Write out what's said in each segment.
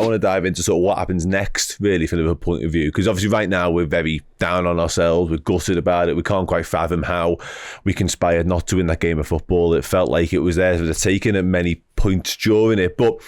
want to dive into sort of what happens next, really, from a Liverpool point of view, because obviously right now we're very down on ourselves, we're gutted about it, we can't quite fathom how we conspired not to win that game of football. It felt like it was there for the taking at many points during it, but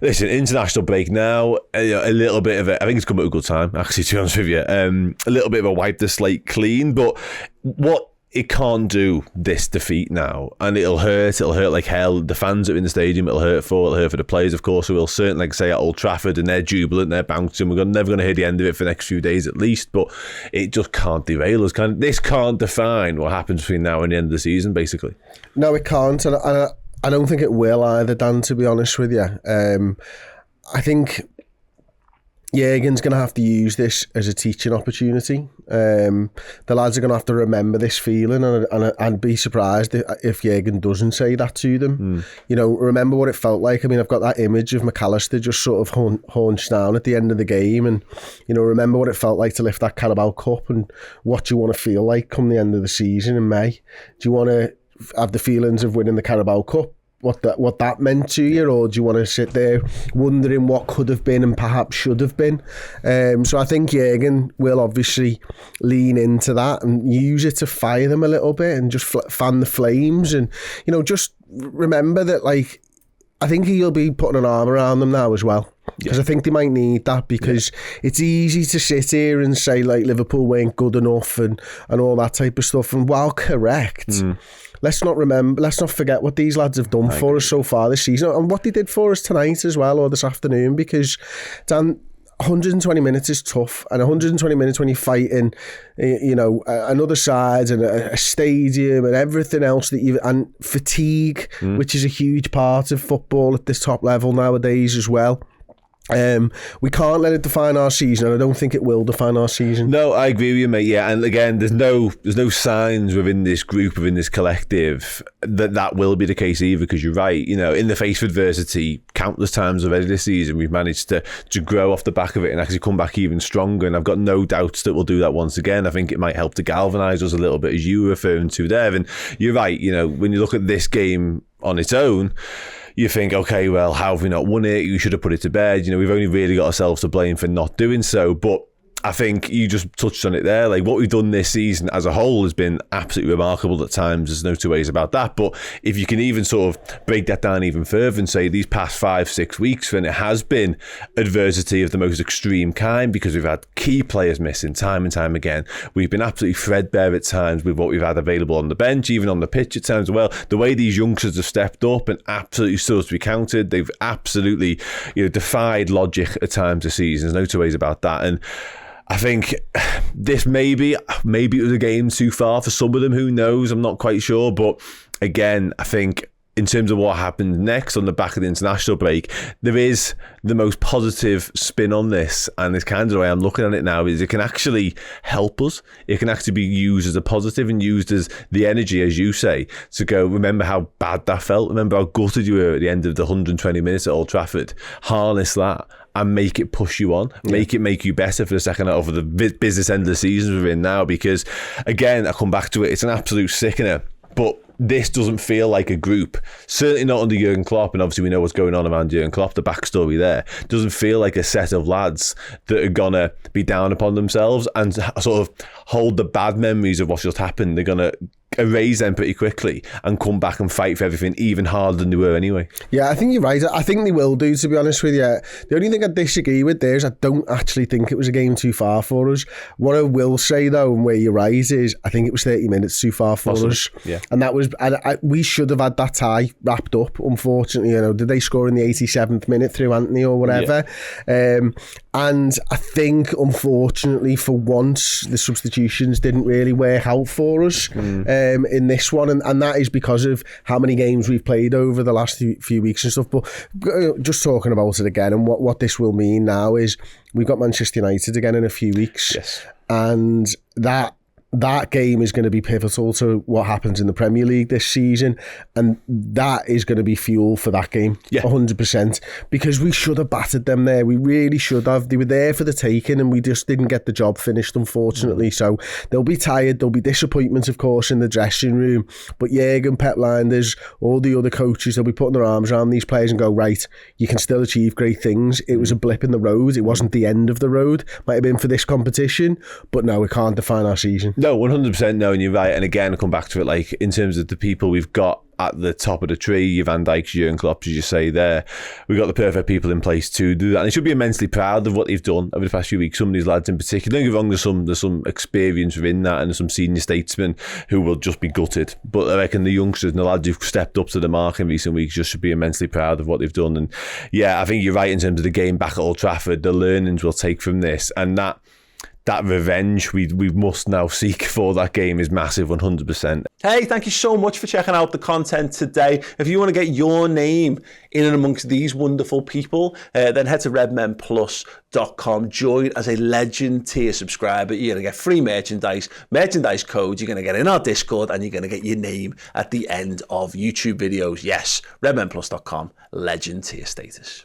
listen, international break now, a little bit of I think it's come at a good time, actually, to be honest with you. A little bit of a wipe the slate clean, but what it can't do, this defeat now, and it'll hurt like hell. The fans that are in the stadium, it'll hurt for the players, of course, who will certainly, like say, at Old Trafford, and they're jubilant, they're bouncing. We're never going to hear the end of it for the next few days at least, but it just can't derail us. This can't define what happens between now and the end of the season, basically. No, it can't, and I don't think it will either, Dan, to be honest with you. I think Jurgen's going to have to use this as a teaching opportunity. The lads are going to have to remember this feeling and be surprised if Jurgen doesn't say that to them. You know, remember what it felt like. I mean, I've got that image of McAllister just sort of hunched down at the end of the game, and, you know, remember what it felt like to lift that Carabao Cup and what you want to feel like come the end of the season in May. Do you want to have the feelings of winning the Carabao Cup, what that meant to you, or do you want to sit there wondering what could have been and perhaps should have been? So I think Jurgen will obviously lean into that and use it to fire them a little bit and just fan the flames, and, you know, just remember that, like, I think he'll be putting an arm around them now as well, because I think they might need that, because it's easy to sit here and say, like, Liverpool weren't good enough and all that type of stuff, and while correct, let's not forget what these lads have done for us so far this season, and what they did for us tonight as well, or this afternoon, because, Dan, 120 minutes is tough, and 120 minutes when you're fighting, you know, another side and a stadium and everything else and fatigue, which is a huge part of football at this top level nowadays as well. We can't let it define our season, and I don't think it will define our season. No, I agree with you, mate. Yeah, and again, there's no signs within this group, within this collective, that will be the case either, because you're right. You know, in the face of adversity, countless times already this season, we've managed to grow off the back of it and actually come back even stronger, and I've got no doubts that we'll do that once again. I think it might help to galvanise us a little bit, as you were referring to there, and you're right. You know, when you look at this game on its own, you think, okay, well, how have we not won it? You should have put it to bed. You know, we've only really got ourselves to blame for not doing so. But I think you just touched on it there. Like, what we've done this season as a whole has been absolutely remarkable at times. There's no two ways about that. But if you can even sort of break that down even further and say these past 5-6 weeks, when it has been adversity of the most extreme kind, because we've had key players missing time and time again. We've been absolutely threadbare at times with what we've had available on the bench, even on the pitch at times as well. The way these youngsters have stepped up and absolutely still to be counted, they've absolutely, you know, defied logic at times this season. There's no two ways about that. And I think this maybe it was a game too far for some of them. Who knows? I'm not quite sure. But again, I think in terms of what happens next on the back of the international break, there is the most positive spin on this, and it's kind of the way I'm looking at it now, is it can actually help us. It can actually be used as a positive and used as the energy, as you say, to go, remember how bad that felt, remember how gutted you were at the end of the 120 minutes at Old Trafford. Harness that and make it push you on, make you better for the second half of the business end of the season we're in now, because again, I come back to it, it's an absolute sickener, but this doesn't feel like a group, certainly not under Jurgen Klopp, and obviously we know what's going on around Jurgen Klopp, the backstory there doesn't feel like a set of lads that are gonna be down upon themselves and sort of hold the bad memories of what's just happened. They're gonna erase them pretty quickly and come back and fight for everything even harder than they were anyway. Yeah, I think you're right. I think they will do, to be honest with you. The only thing I disagree with there is I don't actually think it was a game too far for us. What I will say though, and where you're right, is I think it was 30 minutes too far for us. Yeah. And that was, we should have had that tie wrapped up, unfortunately. You know, did they score in the 87th minute through Anthony or whatever? Yeah. And I think, unfortunately, for once, the substitutions didn't really work out for us in this one. And that is because of how many games we've played over the last few weeks and stuff. But just talking about it again, and what this will mean now is we've got Manchester United again in a few weeks. Yes. And that that game is going to be pivotal to what happens in the Premier League this season, and that is going to be fuel for that game, 100%, because we should have battered them there. We really should have. They were there for the taking, and we just didn't get the job finished, unfortunately. So they'll be tired. There'll be disappointment, of course, in the dressing room, but Jurgen, Pep Linders, all the other coaches, they'll be putting their arms around these players and go, right, you can still achieve great things. It was a blip in the road. It wasn't the end of the road. Might have been for this competition, but no, it can't define our season. No, 100% no, and you're right. And again, I come back to it, like, in terms of the people we've got at the top of the tree, your Van Dijks, Jurgen Klopp, as you say there, we've got the perfect people in place to do that, and they should be immensely proud of what they've done over the past few weeks. Some of these lads in particular, don't get me wrong, there's some experience within that, and there's some senior statesmen who will just be gutted, but I reckon the youngsters and the lads who've stepped up to the mark in recent weeks just should be immensely proud of what they've done. And yeah, I think you're right in terms of the game back at Old Trafford, the learnings we'll take from this, and that revenge we must now seek for that game is massive, 100%. Hey, thank you so much for checking out the content today. If you want to get your name in and amongst these wonderful people, then head to redmenplus.com. Join as a Legend tier subscriber. You're going to get free merchandise codes. You're going to get in our Discord, and you're going to get your name at the end of YouTube videos. Yes, redmenplus.com, Legend tier status.